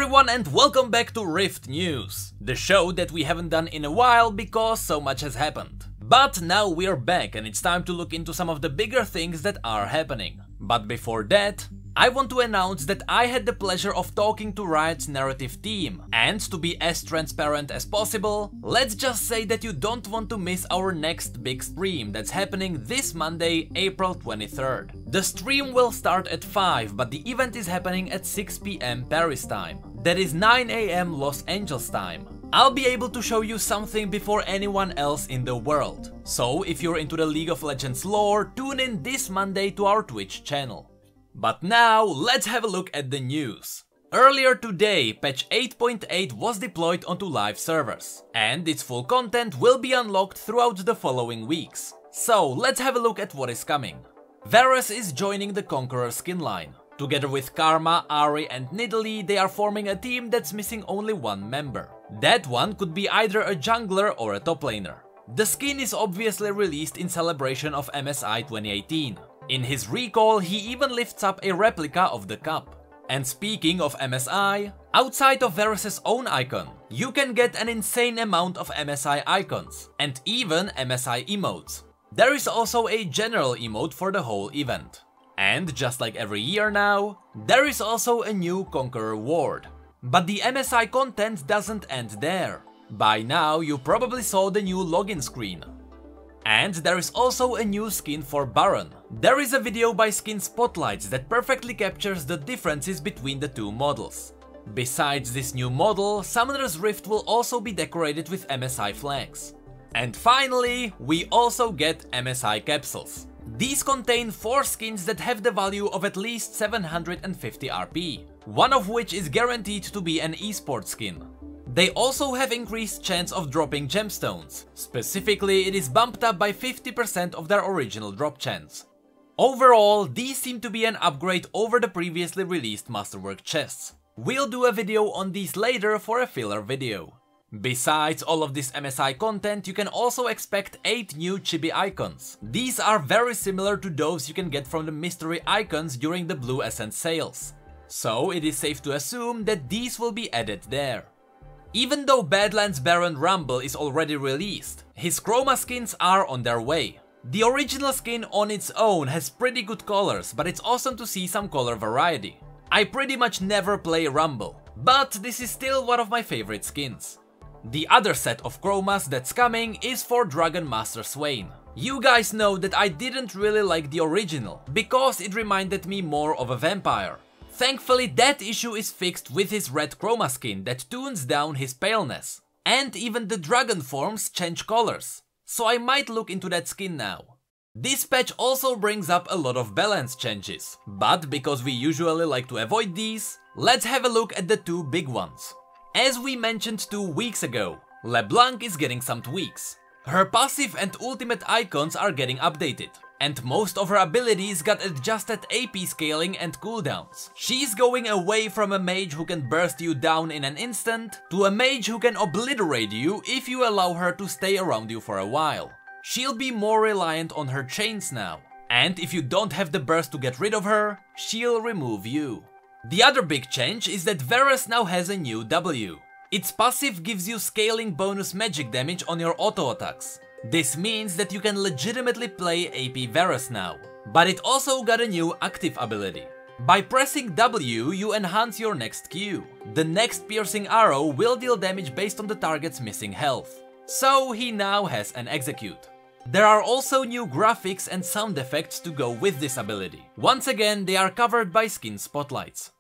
everyone and welcome back to Rift News, the show that we haven't done in a while because so much has happened. But now we're back and it's time to look into some of the bigger things that are happening. But before that, I want to announce that I had the pleasure of talking to Riot's narrative team, and to be as transparent as possible, let's just say that you don't want to miss our next big stream that's happening this Monday, April 23rd. The stream will start at 5, but the event is happening at 6 PM Paris time. That is 9 AM Los Angeles time. I'll be able to show you something before anyone else in the world. So if you're into the League of Legends lore, tune in this Monday to our Twitch channel. But now, let's have a look at the news. Earlier today, patch 8.8 was deployed onto live servers, and its full content will be unlocked throughout the following weeks. So let's have a look at what is coming. Varus is joining the Conqueror skin line. Together with Karma, Ahri and Nidalee, they are forming a team that's missing only one member. That one could be either a jungler or a top laner. The skin is obviously released in celebration of MSI 2018. In his recall, he even lifts up a replica of the cup. And speaking of MSI, outside of Varus's own icon, you can get an insane amount of MSI icons, and even MSI emotes. There is also a general emote for the whole event. And just like every year now, there is also a new Conqueror Ward. But the MSI content doesn't end there. By now, you probably saw the new login screen. And there is also a new skin for Baron. There is a video by Skin Spotlights that perfectly captures the differences between the two models. Besides this new model, Summoner's Rift will also be decorated with MSI flags. And finally, we also get MSI capsules. These contain 4 skins that have the value of at least 750 RP, one of which is guaranteed to be an esports skin. They also have increased chance of dropping gemstones. Specifically, it is bumped up by 50% of their original drop chance. Overall, these seem to be an upgrade over the previously released Masterwork chests. We'll do a video on these later for a filler video. Besides all of this MSI content, you can also expect 8 new chibi icons. These are very similar to those you can get from the mystery icons during the Blue Essence sales. So it is safe to assume that these will be added there. Even though Badlands Baron Rumble is already released, his chroma skins are on their way. The original skin on its own has pretty good colors, but it's awesome to see some color variety. I pretty much never play Rumble, but this is still one of my favorite skins. The other set of chromas that's coming is for Dragon Master Swain. You guys know that I didn't really like the original, because it reminded me more of a vampire. Thankfully, that issue is fixed with his red chroma skin that tunes down his paleness. And even the dragon forms change colors, so I might look into that skin now. This patch also brings up a lot of balance changes, but because we usually like to avoid these, let's have a look at the 2 big ones. As we mentioned 2 weeks ago, LeBlanc is getting some tweaks. Her passive and ultimate icons are getting updated, and most of her abilities got adjusted AP scaling and cooldowns. She's going away from a mage who can burst you down in an instant, to a mage who can obliterate you if you allow her to stay around you for a while. She'll be more reliant on her chains now, and if you don't have the burst to get rid of her, she'll remove you. The other big change is that Varus now has a new W. Its passive gives you scaling bonus magic damage on your auto attacks. This means that you can legitimately play AP Varus now. But it also got a new active ability. By pressing W, you enhance your next Q. The next piercing arrow will deal damage based on the target's missing health. So he now has an execute. There are also new graphics and sound effects to go with this ability. Once again, they are covered by Skin Spotlights.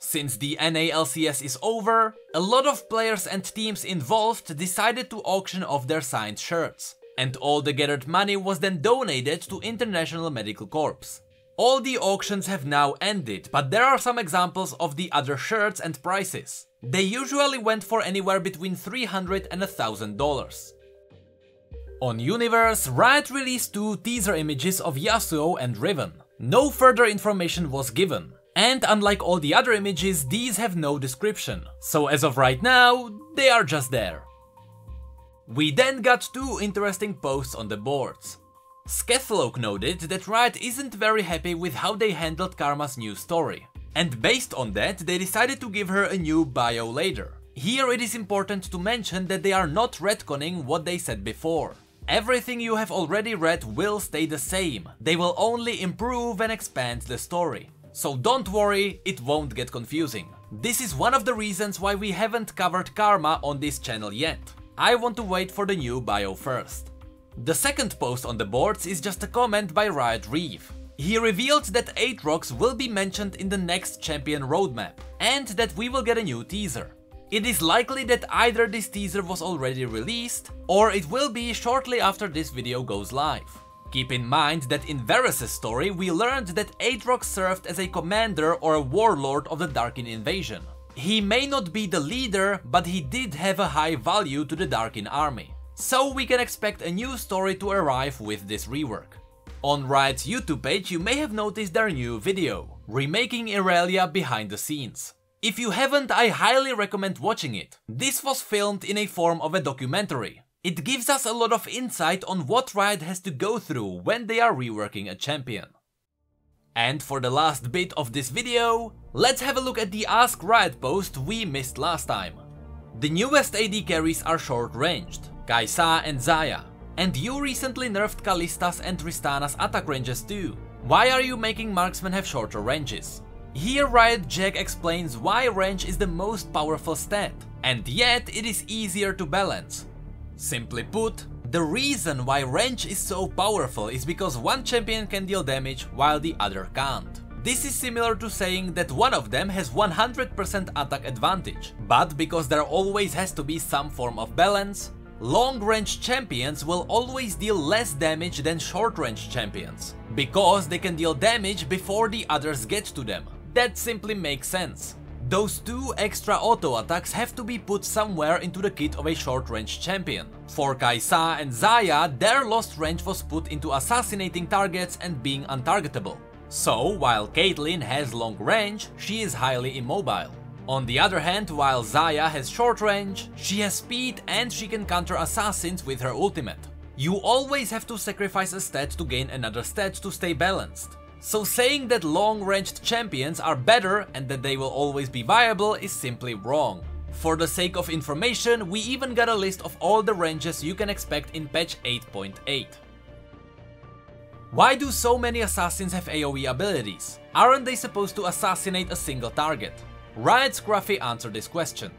Since the NALCS is over, a lot of players and teams involved decided to auction off their signed shirts, and all the gathered money was then donated to International Medical Corps. All the auctions have now ended, but there are some examples of the other shirts and prices. They usually went for anywhere between $300 and $1,000. On Universe, Riot released 2 teaser images of Yasuo and Riven. No further information was given. And unlike all the other images, these have no description, so as of right now, they are just there. We then got 2 interesting posts on the boards. Skethloke noted that Riot isn't very happy with how they handled Karma's new story, And based on that, they decided to give her a new bio later. Here it is important to mention that they are not retconning what they said before. Everything you have already read will stay the same, they will only improve and expand the story. So don't worry, it won't get confusing. This is one of the reasons why we haven't covered Karma on this channel yet. I want to wait for the new bio first. The second post on the boards is just a comment by Riot Reven. He revealed that Aatrox will be mentioned in the next champion roadmap, and that we will get a new teaser. It is likely that either this teaser was already released, or it will be shortly after this video goes live. Keep in mind that in Varus' story we learned that Aatrox served as a commander or a warlord of the Darkin invasion. He may not be the leader, but he did have a high value to the Darkin army. So we can expect a new story to arrive with this rework. On Riot's YouTube page you may have noticed their new video, remaking Irelia behind the scenes. If you haven't, I highly recommend watching it. This was filmed in a form of a documentary. It gives us a lot of insight on what Riot has to go through when they are reworking a champion. And for the last bit of this video, let's have a look at the Ask Riot post we missed last time. The newest AD carries are short-ranged, Kai'Sa and Xayah. And you recently nerfed Kallista's and Tristana's attack ranges too. Why are you making marksmen have shorter ranges? Here Riot Jack explains why range is the most powerful stat, and yet it is easier to balance. Simply put, the reason why range is so powerful is because one champion can deal damage while the other can't. This is similar to saying that one of them has 100% attack advantage, but because there always has to be some form of balance, long-range champions will always deal less damage than short-range champions, because they can deal damage before the others get to them. That simply makes sense. Those two extra auto attacks have to be put somewhere into the kit of a short-range champion. For Kai'Sa and Xayah, their lost range was put into assassinating targets and being untargetable. So, while Caitlyn has long range, she is highly immobile. On the other hand, while Xayah has short range, she has speed and she can counter assassins with her ultimate. You always have to sacrifice a stat to gain another stat to stay balanced. So saying that long-ranged champions are better and that they will always be viable is simply wrong. For the sake of information, we even got a list of all the ranges you can expect in patch 8.8. Why do so many assassins have AoE abilities? Aren't they supposed to assassinate a single target? Riot Scruffy answered this question.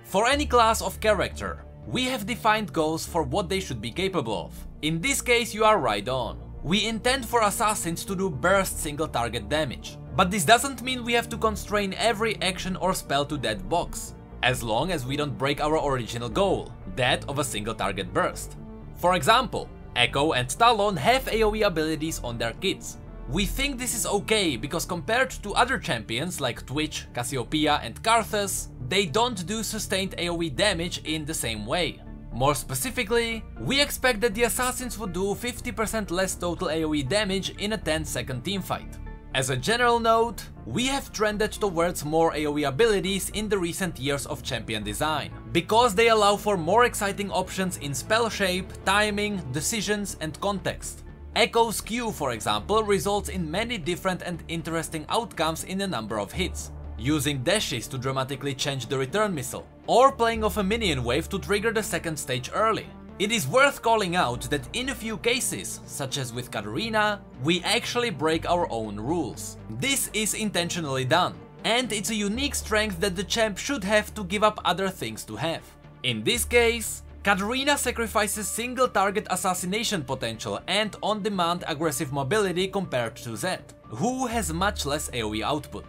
For any class of character, we have defined goals for what they should be capable of. In this case, you are right on. We intend for assassins to do burst single target damage, but this doesn't mean we have to constrain every action or spell to that box, as long as we don't break our original goal, that of a single target burst. For example, Echo and Talon have AoE abilities on their kits. We think this is okay because compared to other champions like Twitch, Cassiopeia and Karthus, they don't do sustained AoE damage in the same way. More specifically, we expect that the assassins would do 50% less total AoE damage in a 10-second teamfight. As a general note, we have trended towards more AoE abilities in the recent years of champion design, because they allow for more exciting options in spell shape, timing, decisions and context. Echo's Q, for example, results in many different and interesting outcomes in a number of hits. Using dashes to dramatically change the return missile, or playing off a minion wave to trigger the second stage early. It is worth calling out that in a few cases, such as with Katarina, we actually break our own rules. This is intentionally done, and it's a unique strength that the champ should have to give up other things to have. In this case, Katarina sacrifices single target assassination potential and on-demand aggressive mobility compared to Zed, who has much less AoE output.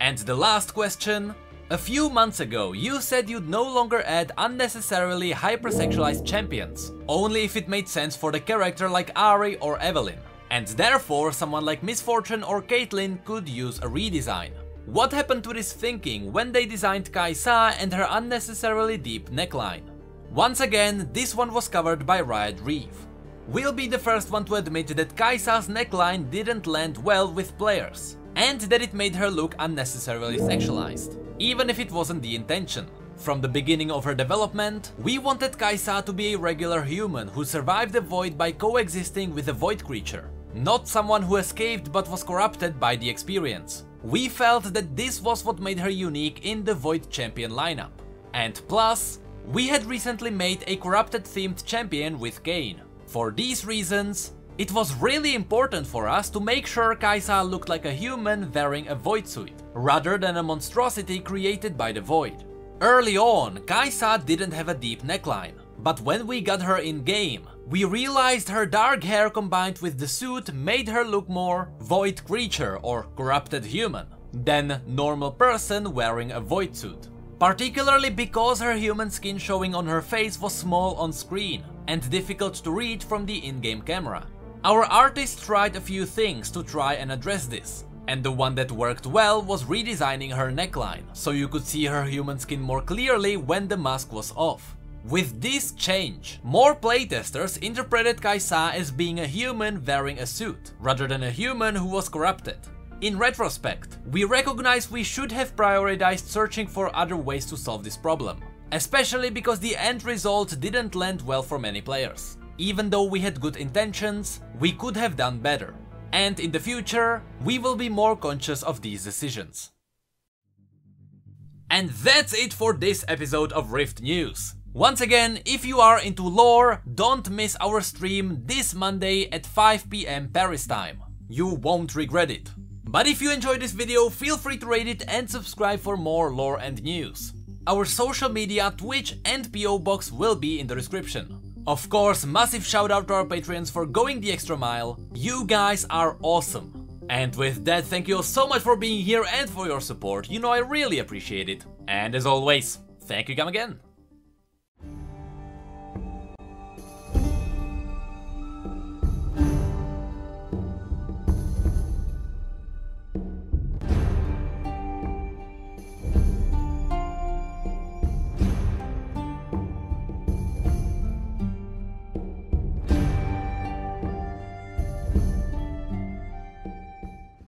And the last question. A few months ago, you said you'd no longer add unnecessarily hypersexualized champions, only if it made sense for the character like Ahri or Evelynn, and therefore someone like Miss Fortune or Caitlyn could use a redesign. What happened to this thinking when they designed Kai'Sa and her unnecessarily deep neckline? Once again, this one was covered by Riot Reven. We'll be the first one to admit that Kai'Sa's neckline didn't land well with players, and that it made her look unnecessarily sexualized, even if it wasn't the intention. From the beginning of her development, we wanted Kai'Sa to be a regular human who survived the void by coexisting with a void creature, not someone who escaped but was corrupted by the experience. We felt that this was what made her unique in the Void champion lineup. And plus, we had recently made a corrupted themed champion with Kayn. For these reasons, it was really important for us to make sure Kai'Sa looked like a human wearing a Void suit, rather than a monstrosity created by the Void. Early on, Kai'Sa didn't have a deep neckline, but when we got her in game, we realized her dark hair combined with the suit made her look more Void creature or corrupted human than normal person wearing a Void suit. Particularly because her human skin showing on her face was small on screen and difficult to read from the in-game camera. Our artist tried a few things to try and address this, and the one that worked well was redesigning her neckline, so you could see her human skin more clearly when the mask was off. With this change, more playtesters interpreted Kai'Sa as being a human wearing a suit, rather than a human who was corrupted. In retrospect, we recognize we should have prioritized searching for other ways to solve this problem, especially because the end result didn't land well for many players. Even though we had good intentions, we could have done better. And in the future, we will be more conscious of these decisions. And that's it for this episode of Rift News. Once again, if you are into lore, don't miss our stream this Monday at 5 PM Paris time. You won't regret it. But if you enjoyed this video, feel free to rate it and subscribe for more lore and news. Our social media, Twitch and P.O.Box will be in the description. Of course, massive shout out to our Patreons for going the extra mile. You guys are awesome. And with that, thank you all so much for being here and for your support. You know I really appreciate it. And as always, thank you come again.